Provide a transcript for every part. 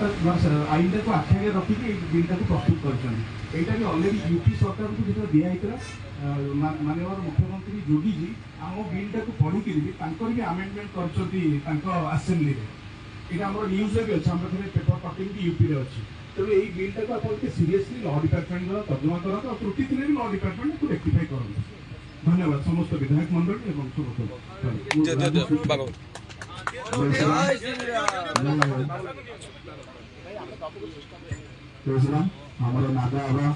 आईन को आखिर रखिक बिलटा को प्रस्तुत कर अलरेडी यूपी सरकार को जो दिखाई माननीय मुख्यमंत्री योगी जी आम बिलटा को पढ़ी भी आमेंडमेंट कर आसेम्बली ये आम न्यूज भी अच्छे आम पाखे पेपर कटिंग भी यूपी में अच्छी तेणु यही बिलटा को आप सीरियसली लॉ डिपार्टमेंट तर्जमा करते और त्रुटि थे भी लॉ डिपार्टमेंट को रेक्टिफाई करते। धन्यवाद समस्त विधायक मंडल हमारे नागा आबा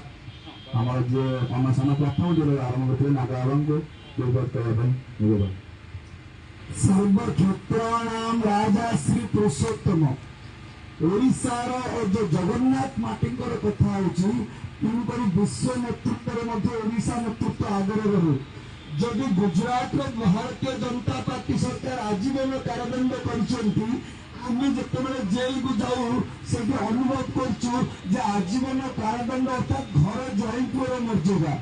हमारे जो अनशन प्रथम जो आरंभ करते नागा आबा को निवेदन सर्वक्षेत्राणाम राजा श्री पुरुषोत्तम ओडिशार जो जगन्नाथ माटीकर कथा होकर विश्व नेतृत्व ओडिशा नेतृत्व आगे रहे जदि गुजरात भारतीय जनता पार्टी सरकार आजीवन कारादंड करें जिते जेल को जाऊ से अनुभव कर आजीवन कारादंड अर्थात घर जई पुअर मर्यादा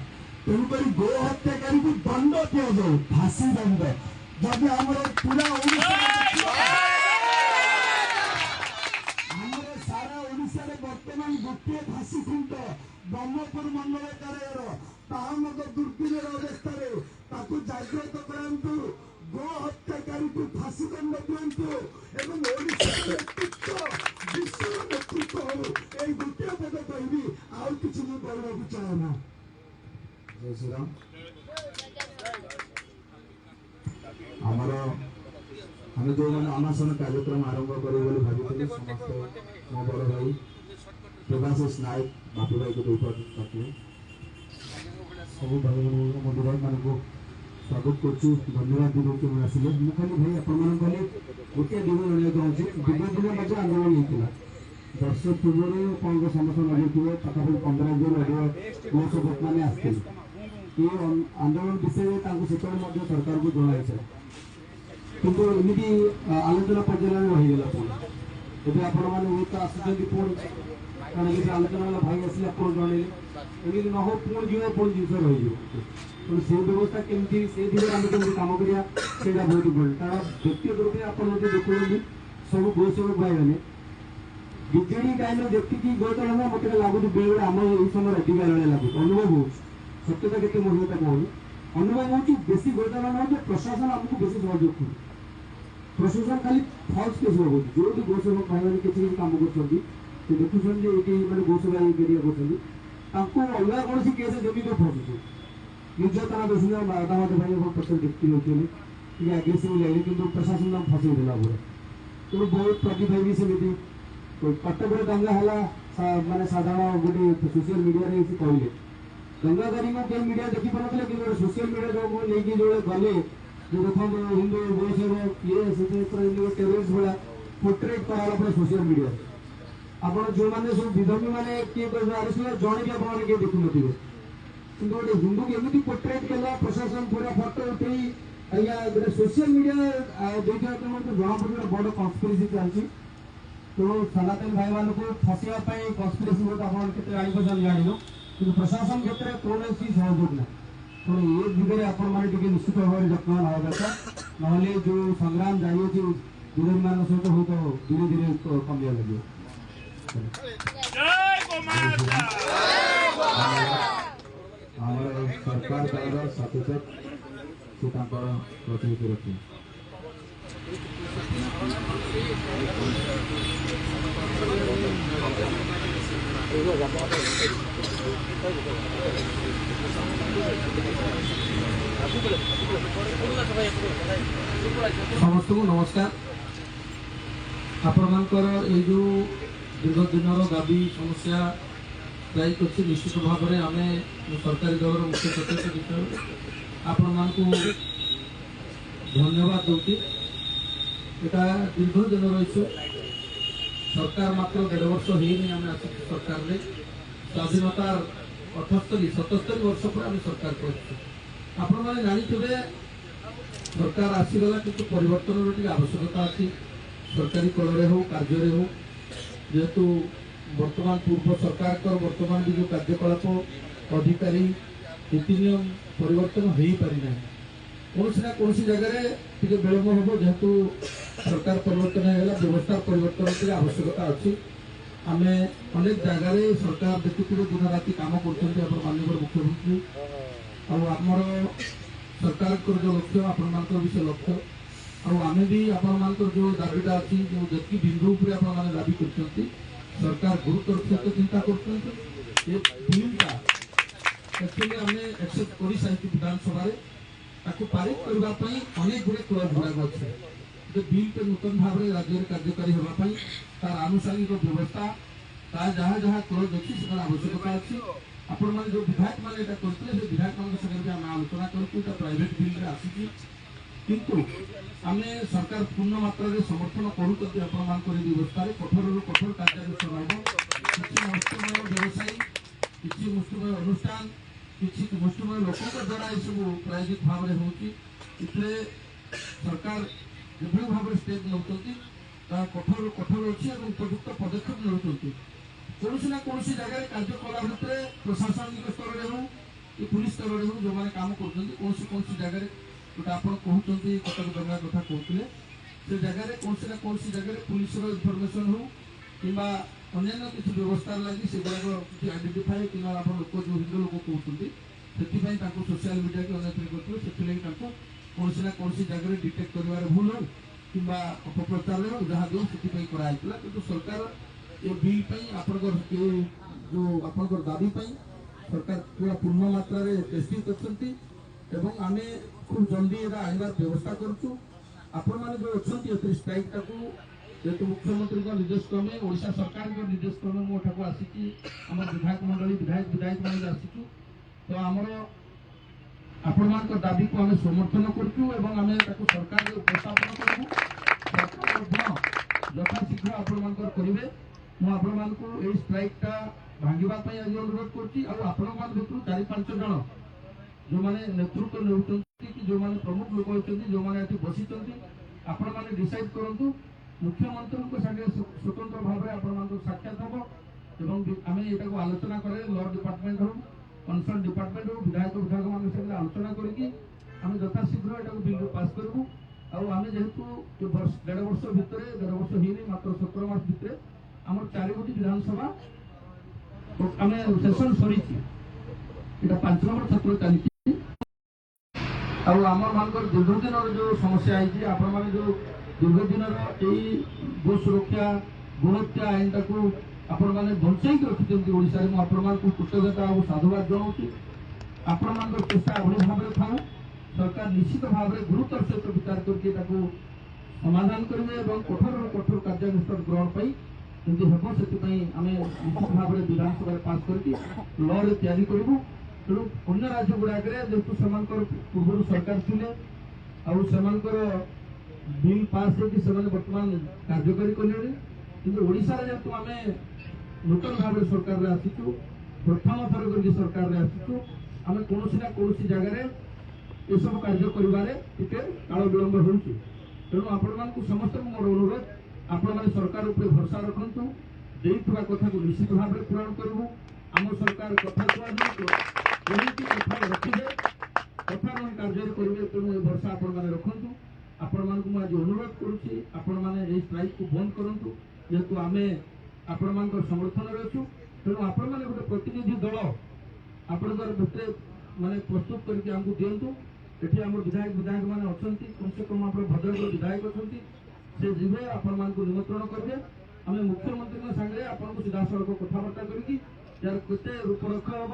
तेणुक गो हत्याकारी को दंड दि जाऊ फांसी दंड जब आम पूरा सारा ओडिशा बर्तमान गोटे फांसी खुंट ब्रह्मपुर मंडल कार्यालय दुर्दिन अवस्था जागृत करातु गो हत्याकारी को फांसी दंड दिंतु एवं विश्व नेतृत्व हो गोटे पद कहि आउ कि कहना चाहेना। जय श्री राम। आमर आम जो मैंने अनशन कार्यक्रम आरंभ कर भाई समस्त मो बड़ भाई प्रभाशिष नायक बापू भाई को सब भाई मोदी भाई मान को स्वागत कर धन्यवाद देते आसिले मुझे खाली भाई आपण गोटे दिन चाहूँगी विगत दिन मध्य आंदोलन होता वर्ष पूर्व कौन समस्या लगे पाखापाखि 15 जन अधिक लोकसभा मैंने आसते ये आंदोलन विषय से सरकार को जनाई किंतु एमती आलोचना पर्याय रहीगला पुणी आपण मैंने तो आसुच्च पुणी कारण किसी आलोचना भाई आसिले आप जनइले एमती न हो पुणी जीवन पुणी जिन रही से व्यवस्था केमती से दिगरे आम केमती कम करा बहुत इम्पोर्टेंट कारण व्यक्तिगत रूप में आप देखुं सब गोसेवक भाई मैंने विजेडी टाइम देखिए गोचरण मत लगुच बेले आम यही समय अधिकार लगुच अनुभव हो सत्यता के मर्यादा कहूँ अनुभव हो बेसी गोचरण हो प्रशासन आमको बेसी सहयोग कर प्रशासन खाली फल्स केस लगुच जो भी गोसेवक भाई मैंने किसी कम कर देखुन ये मैंने गोसेवा कर अलग कौन केस जमी फसुचे निर्यातना दोषी दामाद भाई पक्ष व्यक्ति होती आग्रेसिव लगे कि प्रशासन फसई देला पूरा तेणु बहुत प्रदीप भाई भी सेमती कटक दंगा है माने साधारण गोटे सोशल मीडिया कहले दंगाकारी को कई मीडिया देखी पारे कि सोशल मीडिया जो लेकिन जो गले जो देखो हिंदू गोसेवक ये टेररिस्ट भाया पोर्ट्रेट कराला सोशल मीडिया आप जो मैंने सब विधर्मी मैंने किए अरेस्ट जड़े भी आप देखु न कि गोटे हिंदू को एमती पोर्ट्रेट कला प्रशासन पूरा फटो उठे गोटे सोशल मीडिया देखा जना पड़े बड़ कन्स्पिरेसी चलती तेणु सनातन भाई मान को फसैवाई कन्स्पिरेसी बहुत आप जान कि प्रशासन क्षेत्र में कौन सहयोग ना तेणु ये दिगरे आपण निश्चित भाव में जत्न हवा दरकार ना जो संग्राम जारी अच्छी विरोधी मान सहित हूँ तो धीरे धीरे कमिया लगे। सरकार दल सचेतक से प्रतिनिधि रखी समस्त को नमस्कार। आपणकर ये जो दीर्घ दिन दाबी समस्या दायित्व अच्छी निश्चित भाव में आम सरकारी दल मुख्य सचेतक हिसाब आपण मान धन्यवाद दूसरी यहाँ दीर्घ दिन रही सरकार मात्र 1.5 वर्ष होनी आम आस सरकार में स्वाधीनता 78-77 वर्ष पर आम सरकार कर जानते सरकार आसीगला कि परिवर्तन आवश्यकता अच्छी सरकारी कल हो कार्य हो जेहेतु वर्तमान पूर्व सरकार वर्तमान भी जो कार्यकलाप अधिकारी नीति नियम परिवर्तन हो पारि ना कौन ना कौन जगह विलम्ब हम जेहेतु सरकार परिवर्तन होगा व्यवस्था परिवर्तन आवश्यकता अच्छी ଆମେ ଅନେକ ଜାଗାରେ ସରକାର ଦେଖୁଥିବେ ଦିନ ରାତି କାମ କରୁଛନ୍ତି ଆପଣ ମାନ୍ୟବର ମୁଖ୍ୟମନ୍ତ୍ରୀ ଆଉ ଆମର ସରକାରଙ୍କର ଯେଉଁ ଲକ୍ଷ୍ୟ ଆପଣମାନଙ୍କର ବି ସେ ଲକ୍ଷ୍ୟ ଆଉ ଆମେ ବି ଆପଣମାନଙ୍କର ଯେଉଁ ଦାବିଟା ଅଛି ଯେଉଁ ଯେତିକି ବିନ୍ଦୁ ଉପରେ ଆପଣମାନେ ଦାବି କରୁଛନ୍ତି ସରକାର ଗୁରୁତ୍ୱର ସହିତ ଚିନ୍ତା କରୁଛନ୍ତି ଏ ବିଲ୍ଟା ଆକ୍ଚୁଆଲି ଆମେ ଆକ୍ସେପ୍ଟ କରିସାରିଛୁ ବିଧାନସଭାରେ ତାକୁ ପାରିତ କରିବା ପାଇଁ ଅନେକ ଗୁଡ଼ିଏ କ୍ଲଜ ଗୁଡ଼ାକ ଅଛି ଯେ ବିଲ୍ଟେ ନୂତନ ଭାବରେ ରାଜ୍ୟରେ କାର୍ଯ୍ୟକାରୀ ହେବା ପାଇଁ ତାର ଆନୁଷାଙ୍ଗିକ ବ୍ୟବସ୍ଥା ତାର ଯାହା ଯାହା କ୍ଲଜ ଅଛି ସେଟାର ଆବଶ୍ୟକତା ଅଛି ଆପଣମାନେ ଯେଉଁ ବିଧାୟକମାନେ ଏଇଟା କରିଥିଲେ ସେ ବିଧାୟକମାନଙ୍କ ସାଙ୍ଗରେ ବି ଆମେ ଆଲୋଚନା କରୁଛୁ ଏଇଟା ପ୍ରାଇଭେଟ ବିଲ୍ରେ ଆସିଛି କିନ୍ତୁ ଆମେ ସରକାର ପୂର୍ଣ୍ଣ ମାତ୍ରାରେ ସମର୍ଥନ କରୁଛନ୍ତି ଆପଣମାନଙ୍କର ଏହି ବ୍ୟବସ୍ଥାରେ କଠୋରରୁ କଠୋର କାର୍ଯ୍ୟାନୁଷ୍ଠାନ ହେବ କିଛି ମୁଷ୍ଟିମୟ ବ୍ୟବସାୟୀ କିଛି ମୁଷ୍ଟିମୟ ଅନୁଷ୍ଠାନ କିଛି ମୁଷ୍ଟିମୟ ଲୋକଙ୍କ ଦ୍ୱାରା ଏସବୁ ପ୍ରାୟୋଜିତ ଭାବରେ ହେଉଛି ଏଥିରେ ସରକାର ଯେଭଳି ଭାବରେ ଷ୍ଟେପ୍ ନେଉଛନ୍ତି ତାହା କଠୋରରୁ କଠୋର ଅଛି ଏବଂ ଉପଯୁକ୍ତ ପଦକ୍ଷେପ ନେଉଛନ୍ତି କୌଣସି ନା କୌଣସି ଜାଗାରେ କାର୍ଯ୍ୟ କଲା ଭିତରେ ପ୍ରଶାସନିକ ସ୍ତରରେ ହେଉ କି ପୁଲିସ ସ୍ତରରେ ହେଉ ଯେଉଁମାନେ କାମ କରୁଛନ୍ତି କୌଣସି ଜାଗାରେ ଯୋଉଟା ଆପଣ କହୁଛନ୍ତି କଟକ ଦଙ୍ଗା କଥା କହୁଥିଲେ ସେ ଜାଗାରେ କୌଣସି ନା କୌଣସି ଜାଗାରେ ପୁଲିସର ଇନଫର୍ମେସନ ହଉ କିମ୍ବା ଅନ୍ୟାନ୍ୟ କିଛି ବ୍ୟବସ୍ଥାର ଲାଗି ସେଗୁଡ଼ାକ କିଛି ଆଇଡେଣ୍ଟିଫାଏ କିମ୍ବା ଆପଣ ଲୋକ ଯେଉଁ ହିନ୍ଦୁ ଲୋକ କହୁଛନ୍ତି ସେଥିପାଇଁ ତାଙ୍କୁ ସୋସିଆଲ ମିଡ଼ିଆ କି ଅନ୍ୟତ୍ର କରୁଥିବେ ସେଥିଲାଗି ତାଙ୍କୁ କୌଣସି ନା କୌଣସି ଜାଗାରେ ଡିଟେକ୍ଟ କରିବାରେ ଭୁଲ ହଉ କିମ୍ବା ଅପପ୍ରଚାରରେ ହଉ ଯାହା ଯେଉଁ ସେଥିପାଇଁ କରାଯାଇଥିଲା କିନ୍ତୁ ସରକାର ଏ ବିଲ୍ ପାଇଁ ଆପଣଙ୍କର ଏ ଯେଉଁ ଆପଣଙ୍କର ଦାବି ପାଇଁ ସରକାର ପୁରା ପୂର୍ଣ୍ଣ ମାତ୍ରାରେ ପ୍ରସ୍ତୁତ ଅଛନ୍ତି ଏବଂ ଆମେ খুব জলদি এটা আনবার ব্যবস্থা করছু আপনার যে অনেক এতে স্ট্রাইকটাকে যেহেতু মুখ্যমন্ত্রী নির্দেশ ক্রমে ওড়শা সরকার নির্দেশ ক্রমে মু এঠাকু আসিছি আমার বিধায়ক মন্ডলী বিধায়ক মানে আসিছু তো আমার আপনার দাবিকে আমি সমর্থন করছু এবং আমি তাকে সরকার উপস্থাপন করবু সরকার যথাশীঘ্র আপনার করবে মু আপনার এই স্ট্রাইকটা ভাঙ্গা আজ অনুরোধ করছি আপনার ভিতর 4-5 জন जो माने नेतृत्व नेउचंती कि जो माने प्रमुख लोक होचंती जो माने एठी बसिचंती आपण माने डिसाइड करंतु मुख्यमंत्री को संगे स्वतंत्र भाबरे आपण मानको साक्षात हबो एवं आमे एटा को आलोचना करे लॉ डिपार्टमेंट हो कंसर्न डिपार्टमेंट हो विधायक मान संगे आलोचना करके आमे यथा शीघ्र एटा को बिल पास करबु आ आमे जेहेतु 1.5 वर्ष भितरे 1.5 वर्ष हिनी मात्र 17 मास भितरे हमर 4 गोटी विधानसभा आमे सेशन सरीची एटा 5 नंबर छत्र चली दीर्घ दिन जो समस्या आई आपण मैंने जो दीर्घ दिन गो सुरक्षा गुणहत्या आईन टाक आपण मैंने बंचाई रखिंट ओडिशा रे आपको कृतज्ञता और साधुवाद जनाऊँ आपण मान चेष्टा एभली भाव में था सरकार निश्चित भाव में गुरुतर सहित विचार करके समाधान करेंगे और कठोर कठोर कार्यानुष्ठान ग्रहण पाई जमी हम से आम निश्चित भाव में विधानसभा पास करके लॉ रे तैयारी करूँ तेणु अन्य राज्य गुड़ाक जेहतु से पूर्व सरकार थे बिल पास बर्तमान कार्यकारी कले कि ओडिशा जेहतु आम नूतन भाव सरकार में आसीचु प्रथम थर करके सरकार में आसीचु आम कौन ना कौन जगार ये सब कार्य करें काल विलंब हो तेणु आपण समस्त मोर अनुरोध आपण मैंने सरकार उपर भरोसा रखु देता कथा को निश्चित भाव में पूरण करूँ आम सरकार कथा कथा रखिए कथा कार्य करेंगे तेणु ये भरोसा आपण मैंने रखु आपण मानक आज अनुरोध करुच्ची आपण मैंने स्ट्राइक को बंद करूँ जेहेतु आम आपण मान समर्थन अच्छु तेणु आपण मैंने गोटे प्रतिनिधि दल आपणकर भितर माने प्रस्तुत करके आमको दिंतु ये आम विधायक मैंने अच्छा कम से कम आप भद्रक विधायक अच्छा से जीवे आपण मान निमंत्रण करेंगे आम मुख्यमंत्री सागे आपको सीधा सड़क कथबार्ता करके यार केते रूपरेख हम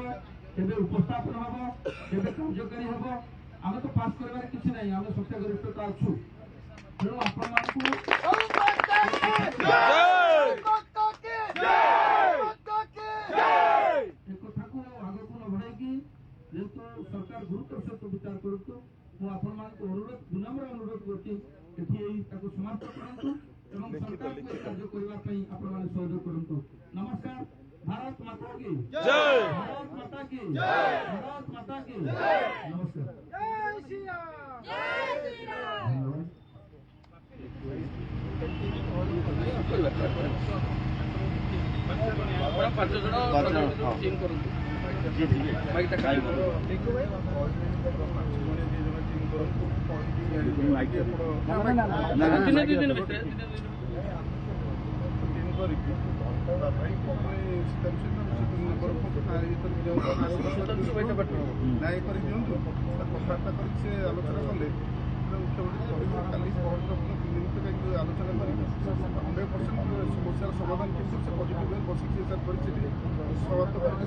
केबे उपस्थापन हम केबे कार्यकारी हम आम तो पास कर किसी ना आम संख्यागरिष्ठता अच्छु तेणु आपण कथा को आग को न बढ़ाई जेहेतु सरकार गुरुत्व सहित विचार करूँ आपण अनुरोध विनम्र अनुरोध करती समाप्त करूँ एवं सरकार को कार्य करने आपण मैंने सहयोग करूँ नमस्कार भारत माता की जय भारत माता की जय भारत माता की नमस्कार जय श्री राम जय श्री राम पांच जन टीम करूँ दिन ଭାଇ ନ୍ୟାୟ କରି ଦିଅନ୍ତୁ କଥାବାର୍ତ୍ତା କରି ସେ ଆଲୋଚନା କଲେ ମୁଖ୍ୟମନ୍ତ୍ରୀ କାଲି ପହରଦିନ 3 ଦିନ କାହିଁକି ଆଲୋଚନା କରି 100% ସମସ୍ୟାର ସମାଧାନ କିନ୍ତୁ ସେ ପଜିଟିଭ୍ ୱେ ବସିକି ସାର୍ କରି ସେଠି ସମାପ୍ତ କରିକି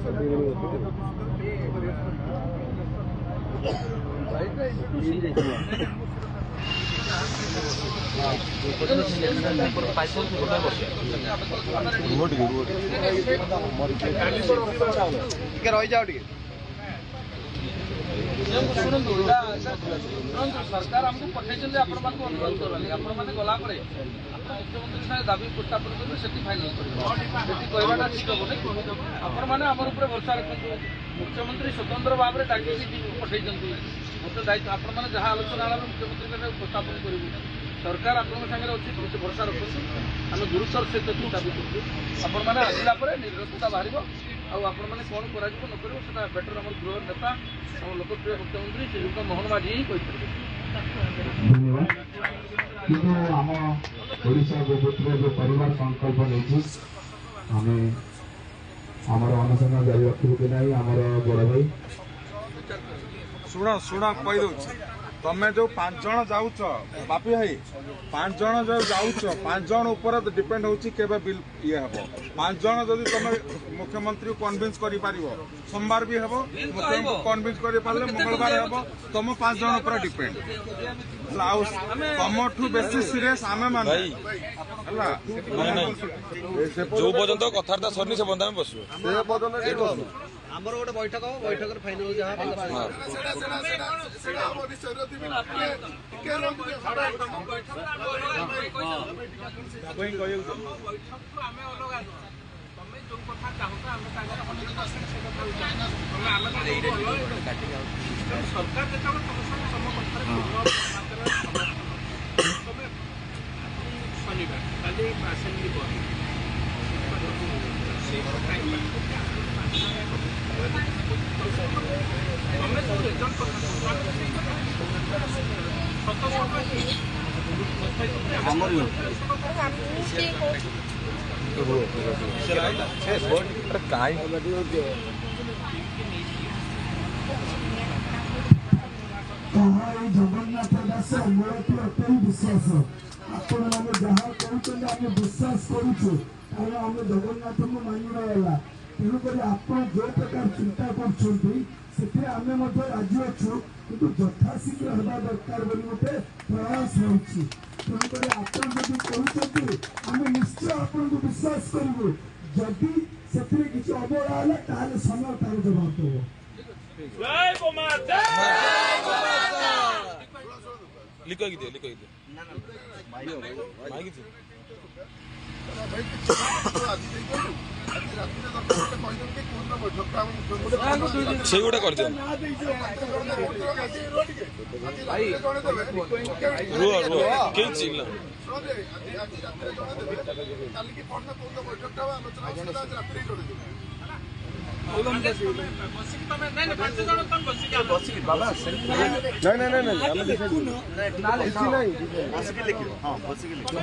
ଟିକେ ରହିଯାଅ ଟିକେ ଶୁଣନ୍ତୁ ସରକାର ଆମକୁ ପଠେଇଛନ୍ତି ଆପଣମାନଙ୍କୁ ଅନୁରୋଧ କରନ୍ତି ଆପଣମାନେ ଗଲାପରେ ମୁଖ୍ୟମନ୍ତ୍ରୀ ସାଙ୍ଗେ ଦାବି ଉପସ୍ଥାପନ କରିବେ ସେଠି ଫାଇନାଲ କରିବେ ସେଠି କହିବାଟା ଠିକ ହବନି ଆପଣମାନେ ଆମର ଉପରେ ଭରସା ରଖନ୍ତୁ ମୁଖ୍ୟମନ୍ତ୍ରୀ ସ୍ୱତନ୍ତ୍ର ଭାବରେ ଡାକିକି ଟିମ୍କୁ ପଠେଇଛନ୍ତି ମୋତେ ଦାୟିତ୍ୱ ଆପଣମାନେ ଯାହା ଆଲୋଚନା ହେଲା ମୁଖ୍ୟମନ୍ତ୍ରୀ ସାଙ୍ଗେ ଉପସ୍ଥାପନ କରିବୁ ସରକାର ଆପଣଙ୍କ ସାଙ୍ଗରେ ଅଛି ଭରସା ରଖନ୍ତୁ ଆମେ ଗୁରୁତର ସହିତ ଦାବି କରୁଛୁ ଆପଣମାନେ ଆସିଲା ପରେ ନିର୍ଦ୍ଦେଶତା ବାହାରିବ ଆଉ ଆପଣମାନେ କ'ଣ କରାଯିବ ନ କରିବ ସେଟା ବେଟର ଆମର ଗୃହ ନେତା ଆମ ଲୋକପ୍ରିୟ ମୁଖ୍ୟମନ୍ତ୍ରୀ ଶ୍ରୀଯୁକ୍ତ ମୋହନ ମାଝୀ ହିଁ କହିପାରିବେ ଧନ୍ୟବାଦ କିନ୍ତୁ ଆମ ଓଡ଼ିଶା ଗୋପତ୍ର ଯେଉଁ ପରିବାର ସଂକଳ୍ପ ନେଇଛି ଆମେ ଆମର ଅନଶନ ଜାରି ରଖିବୁ କି ନାହିଁ ଆମର ବଡ଼ ଭାଇ ଶୁଣ କହିଦଉଛି ତମେ ଯୋଉ 5 ଜଣ ଯାଉଛ ବାପି ଭାଇ 5 ଜଣ ଯୋଉ ଯାଉଛ 5 ଜଣ ଉପରେ ଡିପେଣ୍ଡ ହଉଛି କେବେ ବିଲ୍ ଇଏ ହବ 5 ଜଣ ଯଦି ତମେ ମୁଖ୍ୟମନ୍ତ୍ରୀ କନଭିନ୍ସ କରିପାରିବ সোমবার ବି ହବ ମୁଖ୍ୟମନ୍ତ୍ରୀ କନଭିନ୍ସ କରିପାରିଲେ ମଙ୍ଗଳବାର ହବ ତମ 5 ଜଣ ଉପରେ ଡିପେଣ୍ଡ ହେଲା ଆଉ ତମଠୁ ବେଶୀ ସିରିୟସ୍ ଆମେ ମାନେ ହେଲା ଯୋଉ ପର୍ଯ୍ୟନ୍ତ କଥାବାର୍ତ୍ତା ସରିନି ସେ ପର୍ଯ୍ୟନ୍ତ ଆମେ ବସିବୁ ସେ ପର୍ଯ୍ୟନ୍ତ ଆମର ଗୋଟେ ବୈଠକ ହବ ବୈଠକରେ ଫାଇନାଲ ଯାହା ଜଗନ୍ନାଥ ଦାସ ମୂଳଟି ଅଟେ ବିଶ୍ୱାସ ଆପଣମାନେ ଯାହା କହୁଛନ୍ତି ଆମେ ବିଶ୍ୱାସ କରୁଛୁ କାରଣ ଆମେ ଜଗନ୍ନାଥଙ୍କୁ ମାନିବା ହେଲା ତେଣୁକରି ଆପଣ ଯେଉଁ ପ୍ରକାର ଚିନ୍ତା କରୁଛନ୍ତି ସେଥିରେ ଆମେ ମଧ୍ୟ ରାଜି ଅଛୁ କିନ୍ତୁ ଯଥାଶୀଘ୍ର ହେବା ଦରକାର ବୋଲି ଗୋଟେ ପ୍ରୟାସ ହେଉଛି ତେଣୁକରି ଆପଣ ଯଦି କହୁଛନ୍ତି ଆମେ ନିଶ୍ଚୟ ଆପଣଙ୍କୁ ବିଶ୍ୱାସ କରିବୁ ଯଦି ସେଥିରେ କିଛି ଅବହେଳା ହେଲା ତାହେଲେ ସମୟ ତାର ଜବାବ ଦେବ লিখি দিও ସେଇଗୁଡ଼ା କରିଦିଅ ରୁହ କେହି ଚିଲ୍ଲା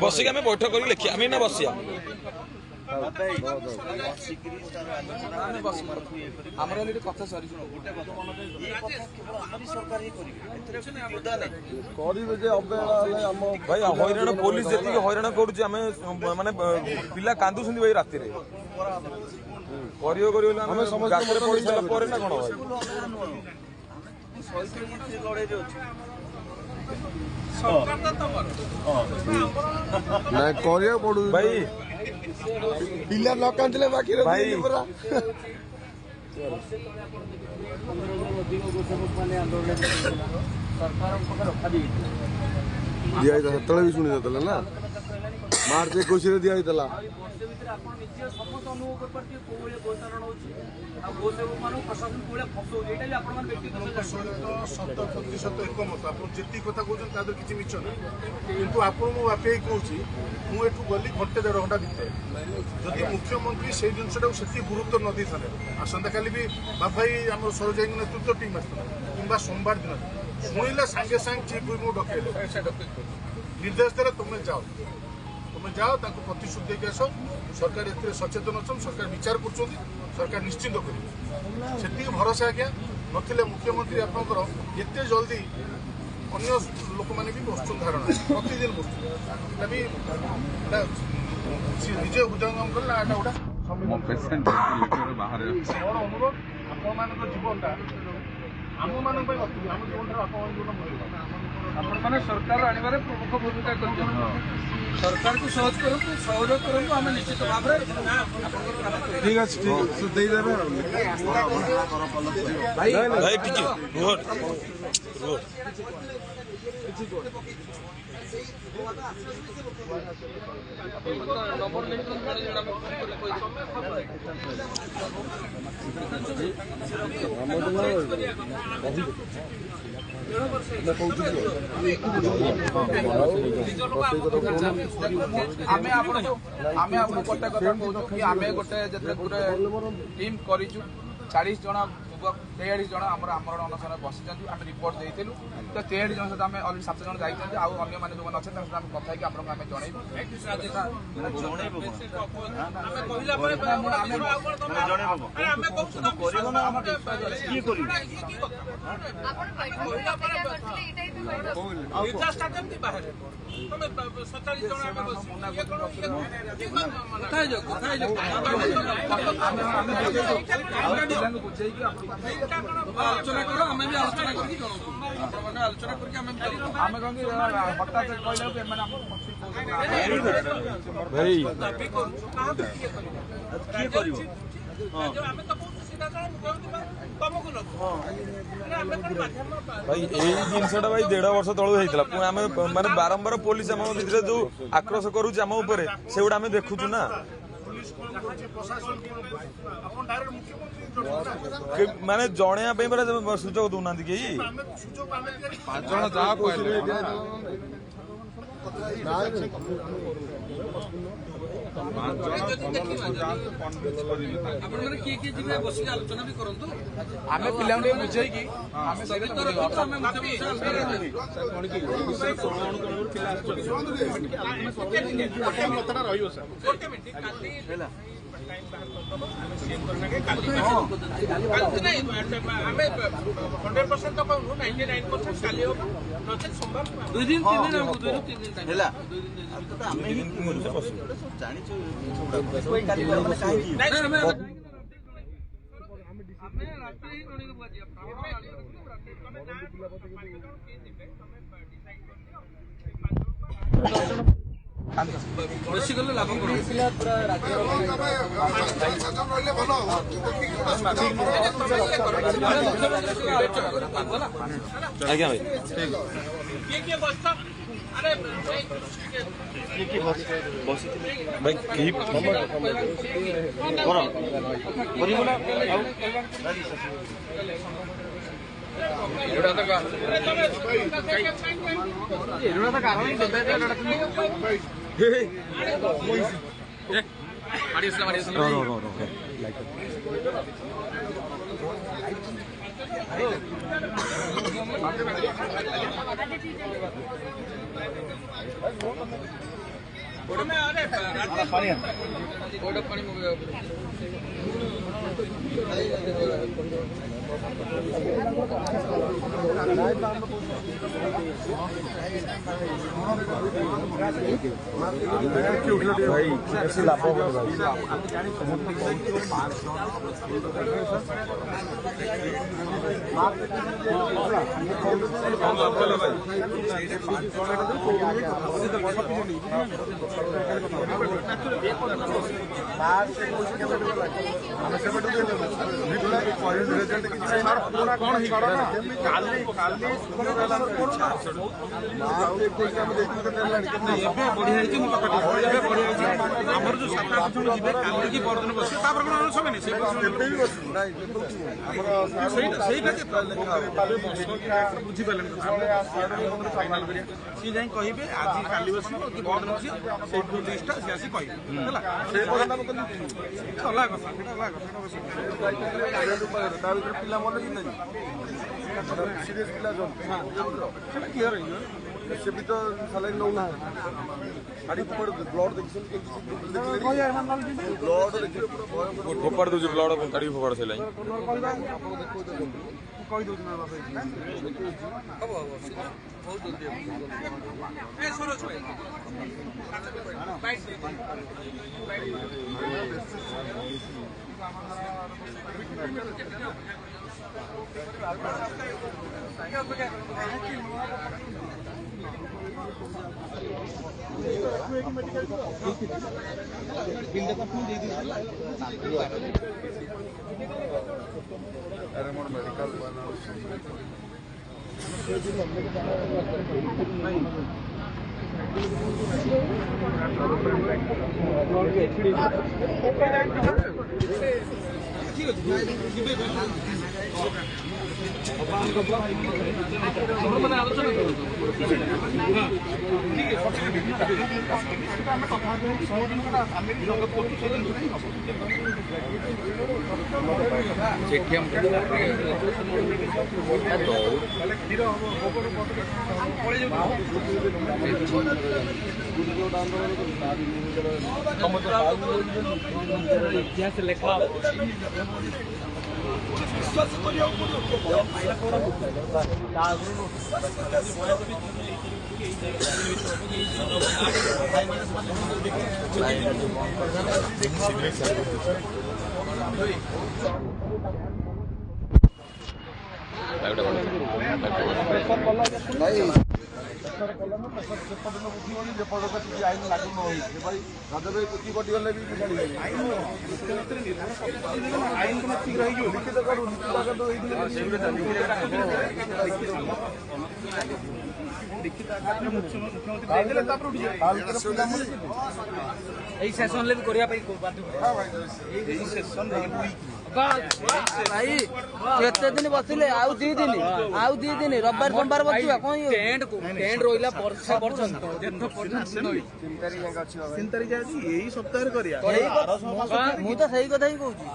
ବସିକି ଆମେ ବୈଠକ କରି ଲେଖିବା ଆମେ ନା ବସିବା ଆମର କଥା ସରି କରିବେ ଯେ ଅବହେଳା ହେଲେ ଆମ ଭାଇ ହଇରାଣ ପୋଲିସ ଯେତିକି ହଇରାଣ କରୁଛି ଆମେ ମାନେ ପିଲା କାନ୍ଦୁଛନ୍ତି ଭାଇ ରାତିରେ କରିବ ଆମେ ସମସ୍ତେ ପଡ଼ିସାରିଲା ପରେ ନା କ'ଣ ନାଇଁ କରିବାକୁ ପଡୁଛି ଭାଇ ପିଲା ନ କାନ୍ଦିଲେ ବାକି ଭାଇ ଦିଆହେଇଥିଲା ସେତେବେଳେ ବି ଶୁଣି ନଥିଲା ନା ମାର୍ଚ୍ଚ 21 ଦିଆହେଇଥିଲା ସମସ୍ତେ ଅନୁଭବ କରିପାରୁଥିବେ କୋଉ ଭଳିଆ ଗୋଚାରଣ ହଉଛି ଆଉ ଗୋସେବକ ମାନଙ୍କୁ ପ୍ରଶାସନ କୋଉ ଭଳିଆ ଫସଉଛି ଏଇଟା ବି ଆପଣମାନେ ବ୍ୟକ୍ତିଗତ 100% ଏକମତ ଆପଣ ଯେତିକି କଥା କହୁଛନ୍ତି ତା ଦେହରେ କିଛି ମିଛ ନାହିଁ କିନ୍ତୁ ଆପଣ ମୁଁ ବାପି କହୁଛି ମୁଁ ଏଠୁ ଗଲି ଘଣ୍ଟେ 1.5 ଘଣ୍ଟା ଭିତରେ ଯଦି ମୁଖ୍ୟମନ୍ତ୍ରୀ ସେଇ ଜିନିଷଟାକୁ ସେତିକି ଗୁରୁତ୍ୱ ନ ଦେଇଥାନ୍ତେ ଆସନ୍ତାକାଲି ବି ବାପା ଭାଇ ଆମର ସରୋଜାଇଙ୍କ ନେତୃତ୍ୱ ଟିମ୍ ଆସିଥିଲା କିମ୍ବା ସୋମବାର ଦିନ ଶୁଣିଲେ ସାଙ୍ଗେ ସାଙ୍ଗେ ଚିଫ୍ ମୁଁ ଡକେଇଲେ ନିର୍ଦ୍ଦେଶ ଦେଲେ ତୁମେ ଯାଅ ତାଙ୍କୁ ପ୍ରତିଶ୍ରୁତି ଦେଇକି ଆସ सरकार एथिरे सचेतन अछन सरकार विचार करछन सरकार निश्चिंत करिवे सेति भरोसा आज्ञा नथिले मुख्यमंत्री आपनकर एते जल्दी अन्य लोक माने भी बसुन धारणा प्रतिदिन बसुन तभी निजे उद्यम करला एटा गोटा बाहर मोर अनुरोध आपण मानक जीवनटा आम मान आम जीवन आपण मैंने सरकार आने प्रमुख भूमिका कर सरकार को सहयोग करूँ आम निश्चित भाव में ठीक है देदेवे ଭାଇ ଟିକେ ରୁହ ରୁହ आमे आपको गोटे कथा कहूँ कि आमे गोटे गोटे टीम करूँ 40 जन युवक 43 जन आम अनशन बसी आम रिपोर्ट देलु तो 43 जन सहित आम अलरेडी 7 जन जाइए आउ अन्य मैंने जो अच्छे कथा कि आपको आम बुझे आलोचना कर आम भी आलोचना आलोचना करके आम हठात कहले भाई यही जिनसा भाई 1.5 वर्ष तलू होता आम माने बारंबार पुलिस आम भितर जो आक्रोश करुच आम उपर से गुड़ा आम देखुचु ना माने जणिया सुजोग दौना कि 5 जन जा आलोचना भी करूँ आम पिला बुझे कि बेसी गले लाभ आज्ञा भाई भाई कहीं भाई ऐसे लाभ आमर जो 7-8 जन जीवे काली की परदिन बस तापर कोन अनुसमे नै से बुझी पाले फाइनल करिया सी जाई कहिबे आज काली बस कि परदिन बस से लिस्ट से आसी कहि हला से बना को चला कथा ता भीतर पिला मन कि नहीं सीरियस पिला जो हां क्लियर है ସେ ବି ତ ସାଲାଇନ୍ ନେଉନାହାନ୍ତି ଗାଡ଼ି ଫୋପାଡ଼ି ବ୍ଲଡ଼ ଦେଖିଛନ୍ତି ବ୍ଲଡ଼ ଦେଖିଲେ ପୁରା ଭୟଙ୍କର ଫୋପାଡ଼ି ଦେଉଛି ବ୍ଲଡ଼ କାଢ଼ିକି ଫୋପାଡ଼ି ସାରିଲାଣି ଆପଣ ଦେଖାଉଛନ୍ତି କହିଦେଉଛି ନା ବାପା अरे मोर मेडिकल इतिहास लेखा आईन लागू न हो राजभाई कुटी कटिगले भी आईन को शीघ्र लिखित करू सेसन भी करने भाई केते दिन बसिले आउ दी दिन रविवार सोमवार बसिबा कोन टेंट को टेंट रोइला वर्षा वर्षन यही सप्ताह मु तो सही कथा ही कहूची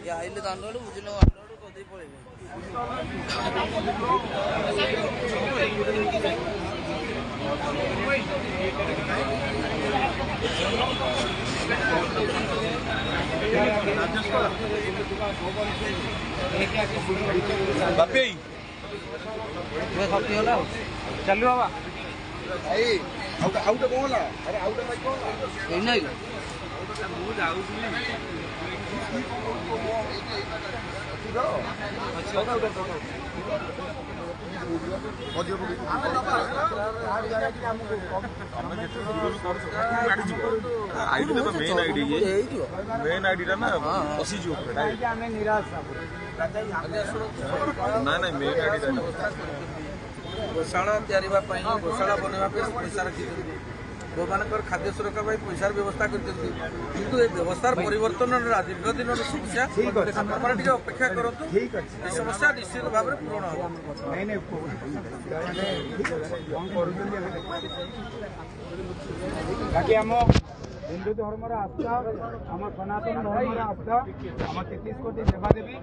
ये आइले दांडोड़ बुझलो आंडोड़ कदे पळेबे ବାପି शक्ति होला चलु बाबा भाई आउट कौन ला अरे आउट भाई कौन ला एई नै आईडी तो मेन आईडी ये मेन आईडी टा ना पसी जो ना ना मेन आईडी गोशाला तैयारी गोशाला बनवा पैसा रखी गो मान खाद्य सुरक्षा पैसा व्यवस्था किंतु ए व्यवस्थार परिवर्तन दीर्घ दिन समस्या अपेक्षा करूँ ये समस्या निश्चित भाव में पूरण बाकी आम हिंदू धर्म आस्था आम सनातन धर्म आस्था आम 33 कोटी देवादेवी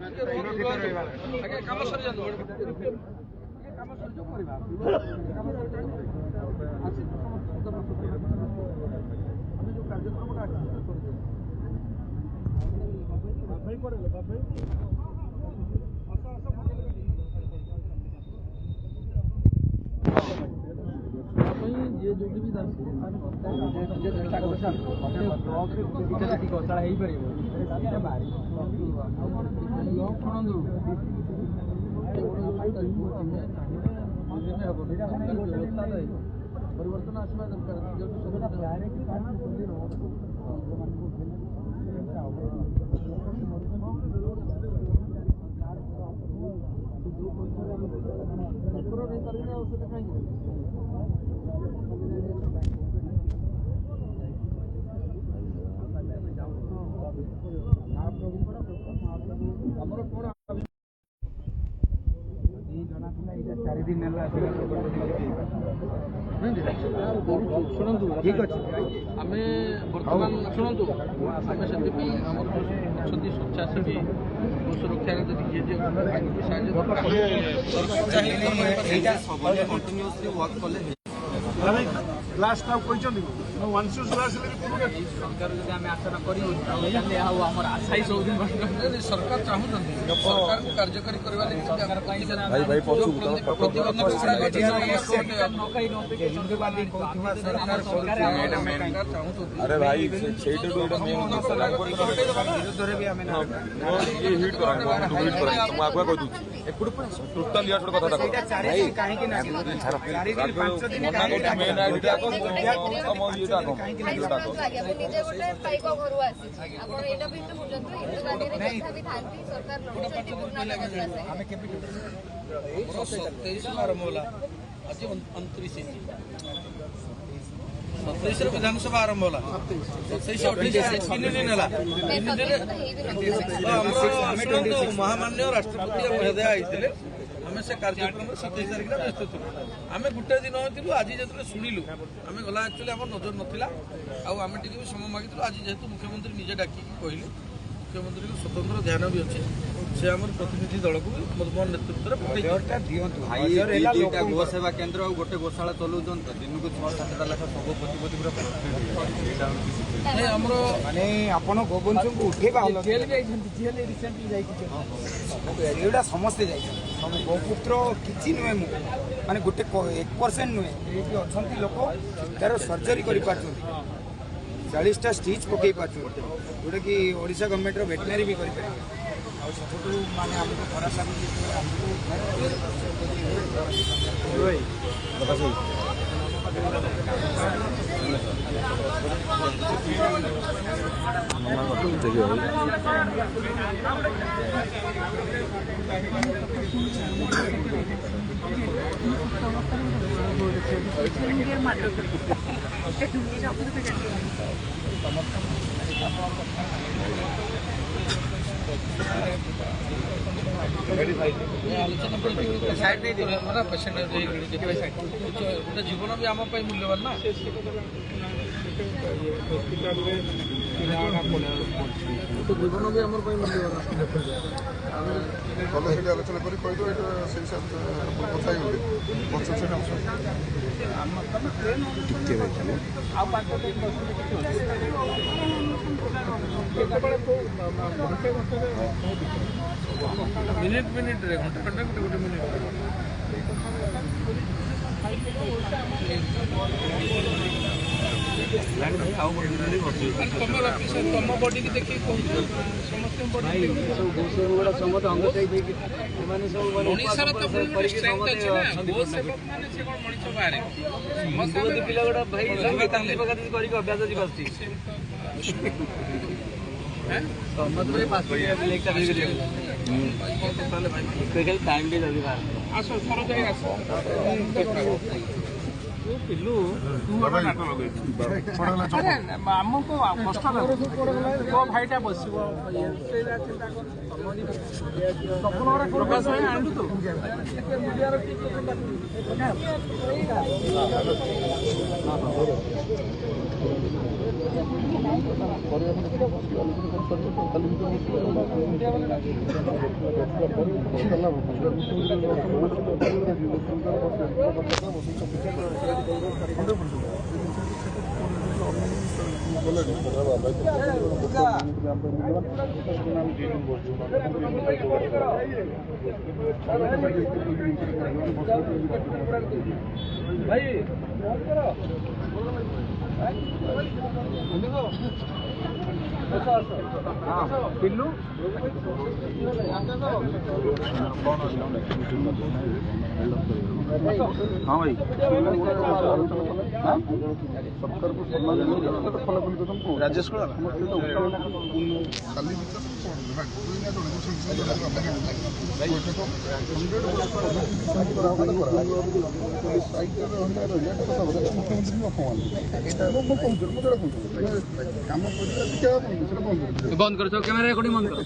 परिवर्तन आसवा दरकार ଯଦି ନେଲା ଶୁଣନ୍ତୁ ଠିକ ଅଛି ଆମେ ବର୍ତ୍ତମାନ ଶୁଣନ୍ତୁ ଆମେ ସେଥିପାଇଁ ଆମର ଅଛନ୍ତି ସ୍ୱେଚ୍ଛାସେବୀ ଗୋ ସୁରକ୍ଷାରେ ଯଦି କିଏ ଯିଏ ଆଗକୁ ସାହାଯ୍ୟ ସରକାର ଚାହିଁଲେ ଏଇଟା ସବୁବେଳେ କଣ୍ଟିନ୍ୟୁଅସଲି ୱାର୍କ କଲେ ଲାଷ୍ଟ ଆଉ କହିଛନ୍ତି ୱାନ୍ସ ୟୁ ସୁରା ଆସିଲେ ବି କରୁନାହାନ୍ତି ସରକାର ଯଦି ଆମେ ଆଶା କରିବୁ ତାହେଲେ ଆଉ ଆମର ଆଶା ହିଁ ସବୁଦିନ ସରକାର ଚାହୁଁଛନ୍ତି ସରକାରକୁ କାର୍ଯ୍ୟକାରୀ କରିବା ଲାଗି ଭାଇ ପଛକୁ ଆରେ ଭାଇ ସେଇଠୁ ଏଇଟା ବିରୁଦ୍ଧରେ ବି ଆମେ ହିଟ୍ କର ମୁଁ ଆଗୁଆ କହିଦଉଛି ଏପଟୁ ଟୋଟାଲି ଇଆଡୁ କଥା କାହିଁକି ନା ମେନ୍ ଆଇଡିଟା ତମ ଇଏଟା ନିଜେ ଗୋଟେ ପାଇକ ଘରୁ ଆସିଛି ଆପଣ ଏଇଟା ବି ତ ବୁଝନ୍ତୁ ହିନ୍ଦୁବାଦୀରେ ତଥାପି ଥାନ୍ତି ସରକାର ଲଢୁଛନ୍ତି ପୁରୁଣା ଆମେ କେବେ 27 ଆରମ୍ଭ ହେଲା ଆଜି 29 27 ବିଧାନସଭା ଆରମ୍ଭ ହେଲା 27 28 ତିନି ଦିନ ହେଲା ମହାମାନ୍ୟ ରାଷ୍ଟ୍ରପତି ମହୋଦୟ ଆଇଥିଲେ ଆମେ ସେ କାର୍ଯ୍ୟକ୍ରମରେ 27 ତାରିଖରେ ବ୍ୟସ୍ତ ଥିଲୁ ଆମେ ଗୋଟେ ଦିନ ହେଇଥିଲୁ ଆଜି ଯେତେବେଳେ ଶୁଣିଲୁ ଆମେ ଗଲା ଆକ୍ଚୁଆଲି ଆମର ନଜର ନଥିଲା ଆଉ ଆମେ ଟିକେ ବି ସମୟ ମାଗିଥିଲୁ ଆଜି ଯେହେତୁ ମୁଖ୍ୟମନ୍ତ୍ରୀ ନିଜେ ଡାକିକି କହିଲେ ମୁଖ୍ୟମନ୍ତ୍ରୀଙ୍କ ସ୍ୱତନ୍ତ୍ର ଧ୍ୟାନ ବି ଅଛି ସେ ଆମର ପ୍ରତିନିଧି ଦଳକୁ ବି ମୋ ନେତୃତ୍ୱରେ ଦିଟା ଗୋ ସେବା କେନ୍ଦ୍ର ଆଉ ଗୋଟେ ଗୋଶାଳା ଚଲାଉଛନ୍ତି ଦିନକୁ 6-7ଟା ଲେଖା ସବୁ ପ୍ରତିପତି ପୁରା ଆମର ମାନେ ଆପଣ ଗୋବଂଶଙ୍କୁ ଉଠେଇବା ଏଇଟା ସମସ୍ତେ ଯାଇଛନ୍ତି ସବୁ ଗୋପୁତ୍ର କିଛି ନୁହେଁ ମୁଁ ମାନେ ଗୋଟେ 1% ନୁହେଁ ଏଇଠି ଅଛନ୍ତି ଲୋକ ତାର ସର୍ଜରୀ କରିପାରୁଛନ୍ତି 40ଟା ଷ୍ଟିଚ୍ ପକେଇ ପାରୁଛନ୍ତି ଯେଉଁଟାକି ଓଡ଼ିଶା ଗଭର୍ଣ୍ଣମେଣ୍ଟର ଭେଟେନାରୀ ବି କରିପାରିବେ ଆଉ ସବୁଠୁ ମାନେ ଆମକୁ ଭରସା ବି ଆଲୋଚନା ଗୋଟେ ଜୀବନ ବି ଆମ ପାଇଁ ମୂଲ୍ୟବାନ ନା ଜୀବନ ବି ଆମର ପାଇଁ ମୂଲ୍ୟବାନ ଆଲୋଚନା କରି କହିଦେବ ଏଇଟା ସେଇ କଥା ହେଇଗଲେ ଆଉ 5 ଦିନ ମିନିଟ୍ରେ ଘଣ୍ଟା ଗୋଟେ ମିନିଟ୍ ତମ ବଡିକି ଦେଖିକି କହୁଛ ସମସ୍ତଙ୍କ ପିଲା ଗୁଡା ଭାଇ କରିକି ଅଭ୍ୟାସ ଯିବା ଟାଇମ୍ ବି ଜଲ୍ଦି ଆସ ସରୋଜ ଆସ ପିଲୁ ଆମକୁ କଷ୍ଟ ଲାଗୁଛି ତୋ ଭାଇଟା ବସିବ ପ୍ରକାଶ ଭାଇ ଆଣିଲୁ ତୁ ଭାଇ ପିଲୁ हाँ भाई सरकारको सम्मान राजेश बंद करो कैमेरा रेकॉर्डिंग बंद करो